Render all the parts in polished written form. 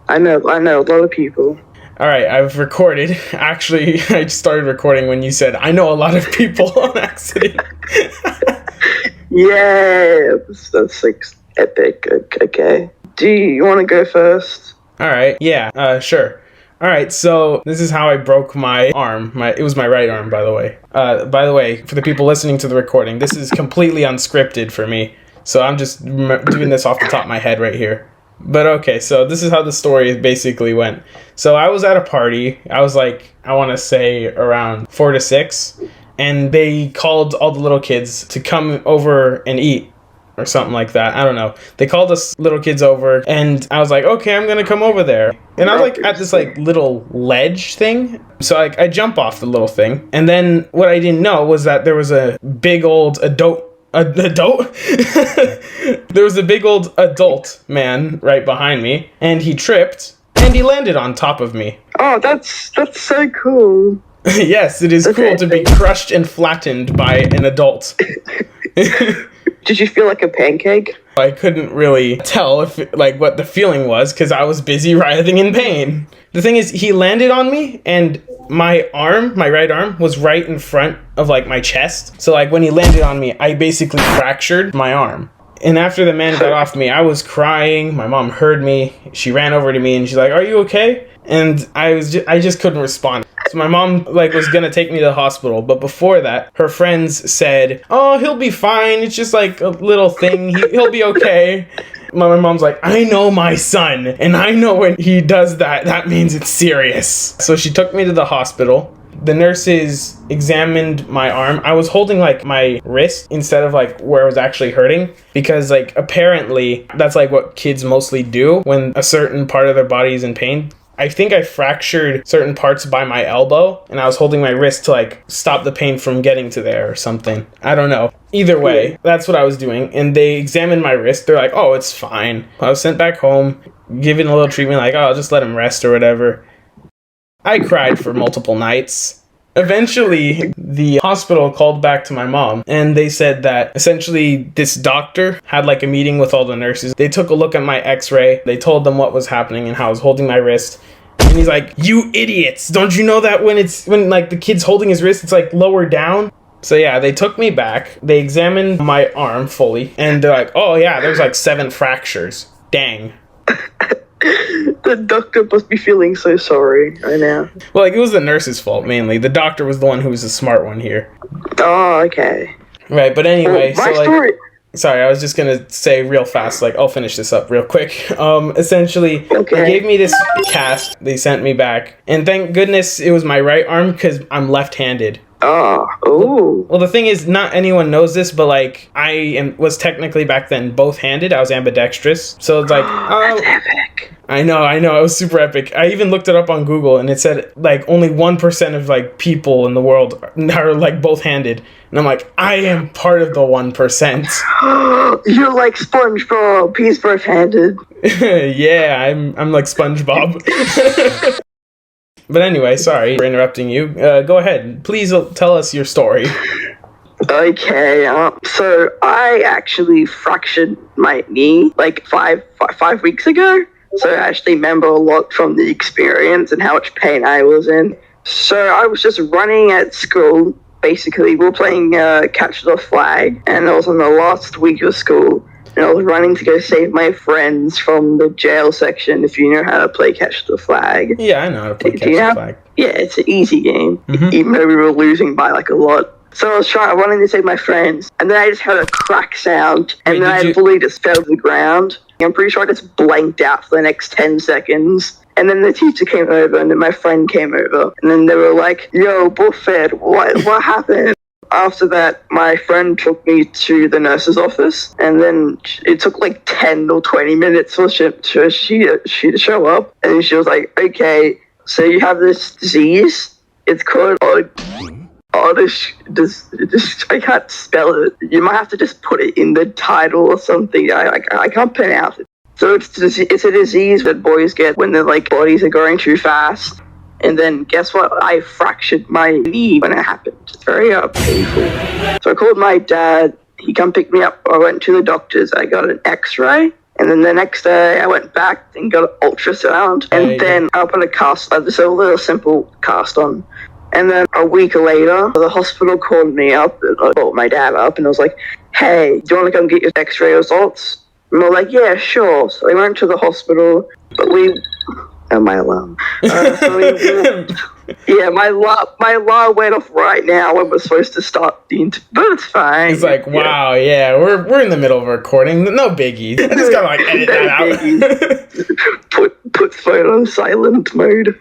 I know a lot of people. All right, I've recorded. Actually, I started recording when you said, I know a lot of people on accident. Yeah, that's like epic. Okay. Do you want to go first? All right, yeah, sure. All right, so this is how I broke my arm. It was my right arm, by the way. By the way, for the people listening to the recording, this is completely unscripted for me. So I'm just doing this off the top of my head right here. But okay, so this is how the story basically went. So I was at a party. I was like, I want to say around 4 to 6. And they called all the little kids to come over and eat. Or something like that. I don't know. They called us little kids over, and I was like, okay, I'm gonna come over there. And I was like at this like little ledge thing. So I jump off the little thing, and then what I didn't know was that there was a big old adult. There was a big old adult man right behind me, and he tripped, and he landed on top of me. Oh, that's so cool. Yes, it is cool to be crushed and flattened by an adult. Did you feel like a pancake? I couldn't really tell what the feeling was because I was busy writhing in pain. The thing is, he landed on me, and my right arm, was right in front of like my chest. So like when he landed on me, I basically fractured my arm. And after the man got off me, I was crying. My mom heard me. She ran over to me and she's like, "Are you okay?" And I just couldn't respond. So my mom was gonna take me to the hospital, but before that, her friends said, "Oh, he'll be fine. It's just like a little thing. He'll be okay." My mom's like, "I know my son, and I know when he does that, that means it's serious." So she took me to the hospital. The nurses examined my arm. I was holding like my wrist instead of like where it was actually hurting because like apparently that's like what kids mostly do when a certain part of their body is in pain. I think I fractured certain parts by my elbow, and I was holding my wrist to like stop the pain from getting to there or something. I don't know. Either way, that's what I was doing. And they examined my wrist. They're like, "Oh, it's fine." I was sent back home, given a little treatment like, "Oh, I'll just let him rest or whatever." I cried for multiple nights. Eventually, the hospital called back to my mom, and they said that essentially this doctor had like a meeting with all the nurses. They took a look at my x-ray. They told them what was happening and how I was holding my wrist. And he's like, "You idiots! Don't you know that when like the kid's holding his wrist, it's like lower down?" So yeah, they took me back. They examined my arm fully, and they're like, "Oh yeah, there's like 7 fractures. Dang." The doctor must be feeling so sorry right now. Well, like, it was the nurse's fault, mainly. The doctor was the one who was the smart one here. Oh, okay. Right, but anyway, well, my story... Sorry, I was just gonna say real fast, like, I'll finish this up real quick. Essentially, okay. They gave me this cast, they sent me back, and thank goodness it was my right arm, because I'm left-handed. Oh, ooh. Well, the thing is, not anyone knows this, but, like, was technically back then both-handed. I was ambidextrous. So it's like, That's epic. I know, it was super epic. I even looked it up on Google, and it said, like, only 1% of, like, people in the world are, like, both-handed. And I'm like, I am part of the 1%. You're like SpongeBob. He's both-handed. Yeah, I'm like SpongeBob. But anyway, sorry for interrupting you. Go ahead. Please tell us your story. Okay, so I actually fractured my knee like five weeks ago. So I actually remember a lot from the experience and how much pain I was in. So I was just running at school. Basically, we were playing Catch the Flag, and it was on the last week of school. And I was running to go save my friends from the jail section, if you know how to play Catch the Flag. Yeah, I know how to play Catch the Flag. Yeah, it's an easy game, even though we were losing by like a lot. So I was running to save my friends, and then I just heard a crack sound, and then I fully just fell to the ground. I'm pretty sure I just blanked out for the next 10 seconds. And then the teacher came over, and then my friend came over, and then they were like, "Yo, Boofhead, what happened?" After that, my friend took me to the nurse's office, and then it took like 10 or 20 minutes for she to show up. And she was like, "Okay, so you have this disease. It's called I can't spell it. You might have to just put it in the title or something. I can't pronounce it. So it's a disease that boys get when their like bodies are growing too fast. And then guess what? I fractured my knee when it happened. It's very painful. So I called my dad. He come pick me up. I went to the doctors. I got an x-ray. And then the next day, I went back and got an ultrasound. And then I put a cast, so a little simple cast on. And then a week later, the hospital called me up, and called my dad up, and I was like, hey, do you want to come get your x-ray results? And we're like, yeah, sure. So we went to the hospital, but my alarm. Yeah, my alarm went off right now when we're supposed to start the interview, but it's fine. It's like, wow, yeah, we're in the middle of a recording. No biggie. I just gotta edit that out. Put phone on silent mode.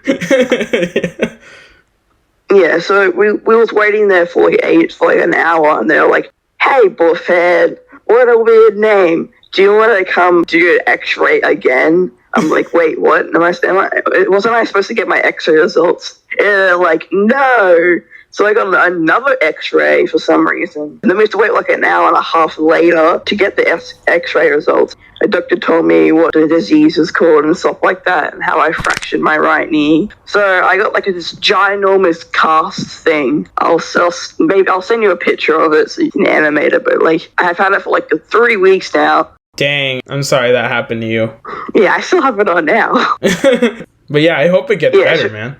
Yeah, so we was waiting there for an hour, and they were like, hey, Boofhead, what a weird name. Do you want to come do an x-ray again? I'm like, wait, what? Wasn't I supposed to get my x-ray results? And they're like, no. So I got another x-ray for some reason. And then we have to wait like an hour and a half later to get the x-ray results. The doctor told me what the disease is called and stuff like that, and how I fractured my right knee. So I got like this ginormous cast thing. I'll send you a picture of it so you can animate it. But like, I've had it for like 3 weeks now. Dang, I'm sorry that happened to you. Yeah, I still have it on now. But yeah, I hope it gets better, man.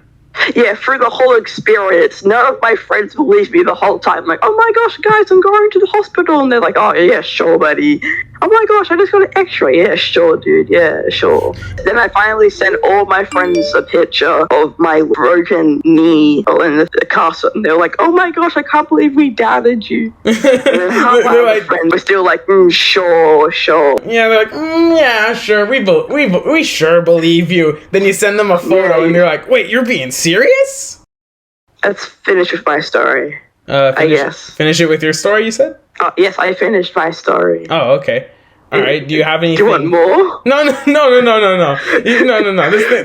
Yeah, through the whole experience, none of my friends believed me the whole time. Like, oh my gosh, guys, I'm going to the hospital. And they're like, oh, yeah, sure, buddy. Oh my gosh, I just got an x-ray. Yeah, sure, dude. Yeah, sure. Then I finally sent all my friends a picture of my broken knee in the cast. And they're like, oh my gosh, I can't believe we doubted you. And then half my friends were still like, sure. Yeah, they're like, yeah, sure, we sure believe you. Then you send them a photo and they're like, wait, you're being serious? Let's finish with my story. I guess. Finish it with your story, you said? Yes, I finished my story. Oh, okay. All right. Do you have anything? Do you want more? No. No.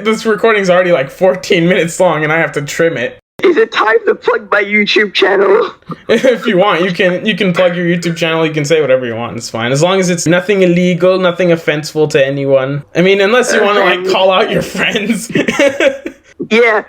This recording's already like 14 minutes long, and I have to trim it. Is it time to plug my YouTube channel? If you want, you can plug your YouTube channel. You can say whatever you want. It's fine, as long as it's nothing illegal, nothing offenseful to anyone. I mean, unless you want to like call out your friends. Yeah,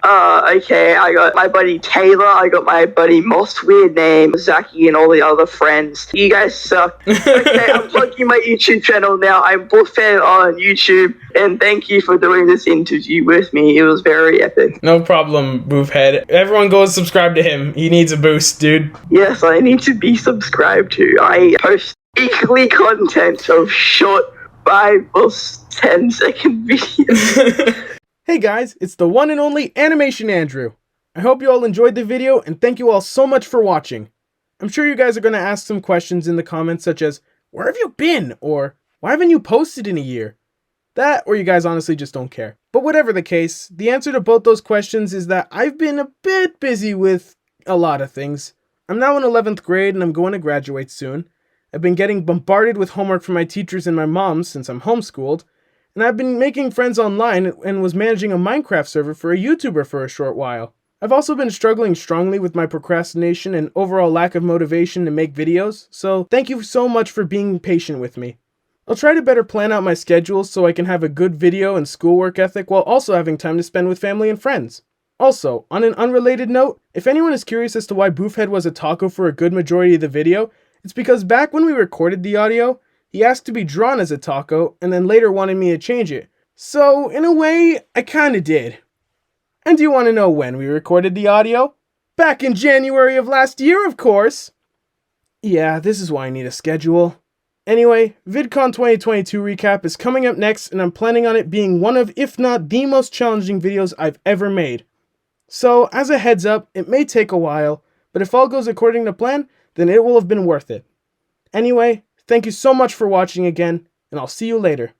okay, I got my buddy Taylor, I got my buddy Most Weird Name, Zaki, and all the other friends. You guys suck. Okay, I'm plugging my YouTube channel now. I'm Boofhead on YouTube, and thank you for doing this interview with me. It was very epic. No problem, Boofhead. Everyone go subscribe to him. He needs a boost, dude. Yes, I need to be subscribed to. I post weekly content of short 5 or 10-second videos. Hey guys, it's the one and only Animation Andrew. I hope you all enjoyed the video, and thank you all so much for watching. I'm sure you guys are going to ask some questions in the comments such as, where have you been? Or, why haven't you posted in a year? That, or you guys honestly just don't care. But whatever the case, the answer to both those questions is that I've been a bit busy with a lot of things. I'm now in 11th grade and I'm going to graduate soon. I've been getting bombarded with homework from my teachers and my mom since I'm homeschooled. And I've been making friends online and was managing a Minecraft server for a YouTuber for a short while. I've also been struggling strongly with my procrastination and overall lack of motivation to make videos, so thank you so much for being patient with me. I'll try to better plan out my schedule so I can have a good video and schoolwork ethic while also having time to spend with family and friends. Also, on an unrelated note, if anyone is curious as to why Boofhead was a taco for a good majority of the video, it's because back when we recorded the audio, he asked to be drawn as a taco, and then later wanted me to change it. So, in a way, I kinda did. And do you want to know when we recorded the audio? Back in January of last year, of course! Yeah, this is why I need a schedule. Anyway, VidCon 2022 recap is coming up next, and I'm planning on it being one of, if not the most challenging videos I've ever made. So, as a heads up, it may take a while, but if all goes according to plan, then it will have been worth it. Anyway, thank you so much for watching again, and I'll see you later.